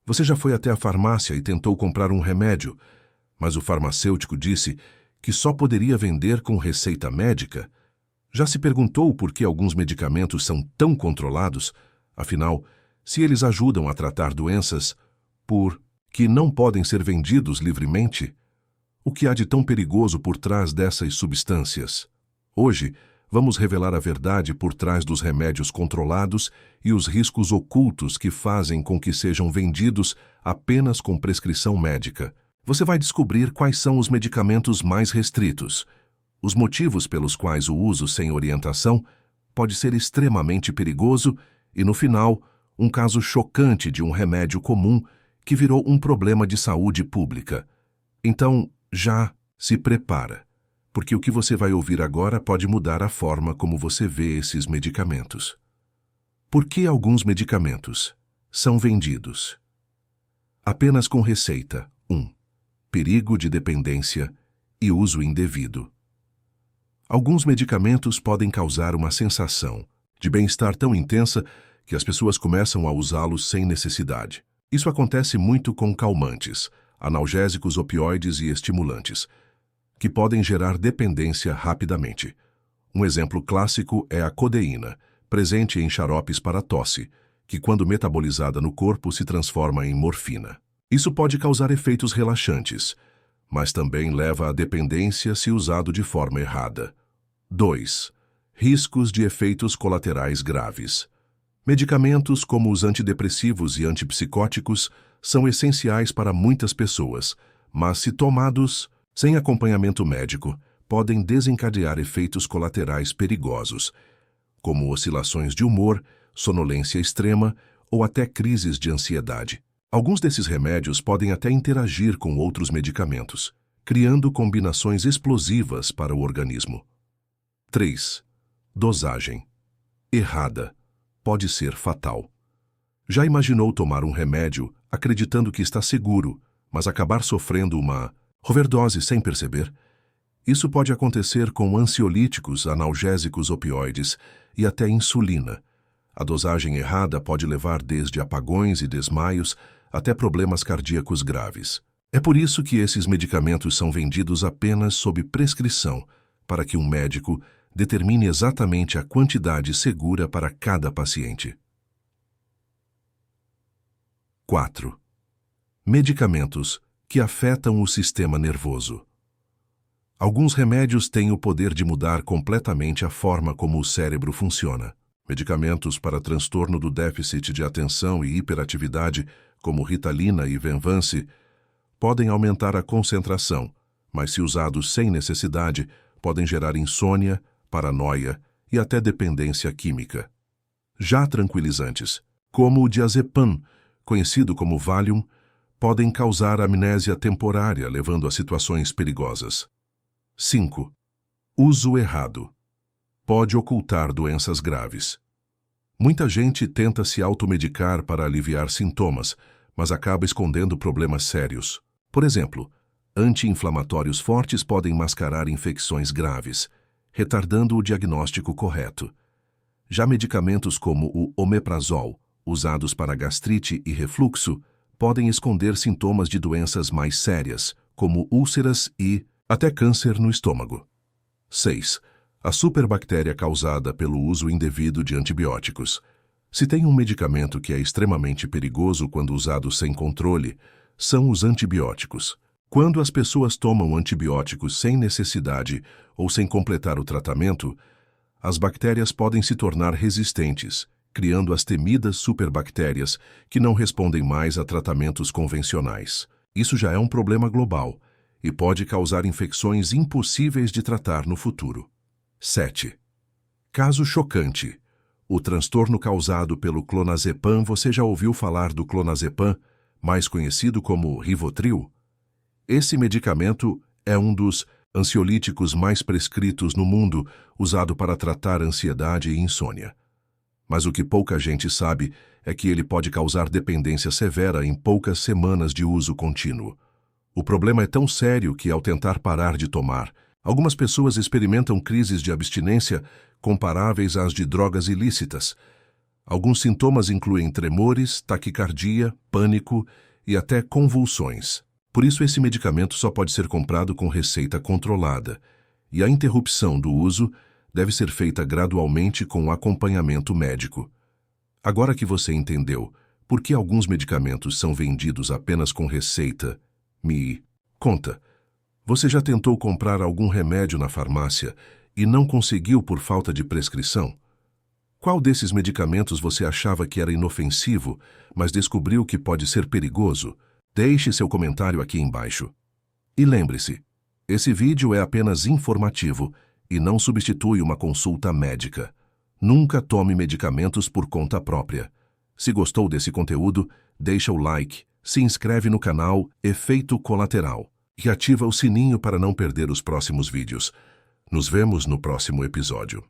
Você já foi até a farmácia e tentou comprar um remédio, mas o farmacêutico disse que só poderia vender com receita médica? Já se perguntou por que alguns medicamentos são tão controlados? Afinal, se eles ajudam a tratar doenças por que não podem ser vendidos livremente, o que há de tão perigoso por trás dessas substâncias? Hoje, vamos revelar a verdade por trás dos remédios controlados e os riscos ocultos que fazem com que sejam vendidos apenas com prescrição médica. Você vai descobrir quais são os medicamentos mais restritos, os motivos pelos quais o uso sem orientação pode ser extremamente perigoso e, no final, um caso chocante de um remédio comum que virou um problema de saúde pública. Então, já se prepara, porque o que você vai ouvir agora pode mudar a forma como você vê esses medicamentos. Por que alguns medicamentos são vendidos apenas com receita? 1. Perigo de dependência e uso indevido. Alguns medicamentos podem causar uma sensação de bem-estar tão intensa que as pessoas começam a usá-los sem necessidade. Isso acontece muito com calmantes, analgésicos, opioides e estimulantes, que podem gerar dependência rapidamente. Um exemplo clássico é a codeína, presente em xaropes para tosse, que quando metabolizada no corpo se transforma em morfina. Isso pode causar efeitos relaxantes, mas também leva à dependência se usado de forma errada. 2. Riscos de efeitos colaterais graves. Medicamentos como os antidepressivos e antipsicóticos são essenciais para muitas pessoas, mas se tomados sem acompanhamento médico, podem desencadear efeitos colaterais perigosos, como oscilações de humor, sonolência extrema ou até crises de ansiedade. Alguns desses remédios podem até interagir com outros medicamentos, criando combinações explosivas para o organismo. 3. Dosagem errada pode ser fatal. Já imaginou tomar um remédio acreditando que está seguro, mas acabar sofrendo uma overdose sem perceber? Isso pode acontecer com ansiolíticos, analgésicos, opioides e até insulina. A dosagem errada pode levar desde apagões e desmaios até problemas cardíacos graves. É por isso que esses medicamentos são vendidos apenas sob prescrição, para que um médico determine exatamente a quantidade segura para cada paciente. 4. Medicamentos que afetam o sistema nervoso. Alguns remédios têm o poder de mudar completamente a forma como o cérebro funciona. Medicamentos para transtorno do déficit de atenção e hiperatividade, como Ritalina e Venvance, podem aumentar a concentração, mas se usados sem necessidade, podem gerar insônia, paranoia e até dependência química. Já tranquilizantes, como o diazepam, conhecido como Valium, podem causar amnésia temporária, levando a situações perigosas. 5. Uso errado pode ocultar doenças graves. Muita gente tenta se automedicar para aliviar sintomas, mas acaba escondendo problemas sérios. Por exemplo, anti-inflamatórios fortes podem mascarar infecções graves, retardando o diagnóstico correto. Já medicamentos como o omeprazol, usados para gastrite e refluxo, podem esconder sintomas de doenças mais sérias, como úlceras e até câncer no estômago. 6. A superbactéria causada pelo uso indevido de antibióticos. Se tem um medicamento que é extremamente perigoso quando usado sem controle, são os antibióticos. Quando as pessoas tomam antibióticos sem necessidade ou sem completar o tratamento, as bactérias podem se tornar resistentes, criando as temidas superbactérias que não respondem mais a tratamentos convencionais. Isso já é um problema global e pode causar infecções impossíveis de tratar no futuro. 7. Caso chocante. O transtorno causado pelo clonazepam. Você já ouviu falar do clonazepam, mais conhecido como Rivotril? Esse medicamento é um dos ansiolíticos mais prescritos no mundo, usado para tratar ansiedade e insônia. Mas o que pouca gente sabe é que ele pode causar dependência severa em poucas semanas de uso contínuo. O problema é tão sério que, ao tentar parar de tomar, algumas pessoas experimentam crises de abstinência comparáveis às de drogas ilícitas. Alguns sintomas incluem tremores, taquicardia, pânico e até convulsões. Por isso, esse medicamento só pode ser comprado com receita controlada, e a interrupção do uso deve ser feita gradualmente com acompanhamento médico. Agora que você entendeu por que alguns medicamentos são vendidos apenas com receita, me conta, você já tentou comprar algum remédio na farmácia e não conseguiu por falta de prescrição? Qual desses medicamentos você achava que era inofensivo, mas descobriu que pode ser perigoso? Deixe seu comentário aqui embaixo. E lembre-se, esse vídeo é apenas informativo e não substitui uma consulta médica. Nunca tome medicamentos por conta própria. Se gostou desse conteúdo, deixa o like, se inscreve no canal Efeito Colateral e ativa o sininho para não perder os próximos vídeos. Nos vemos no próximo episódio.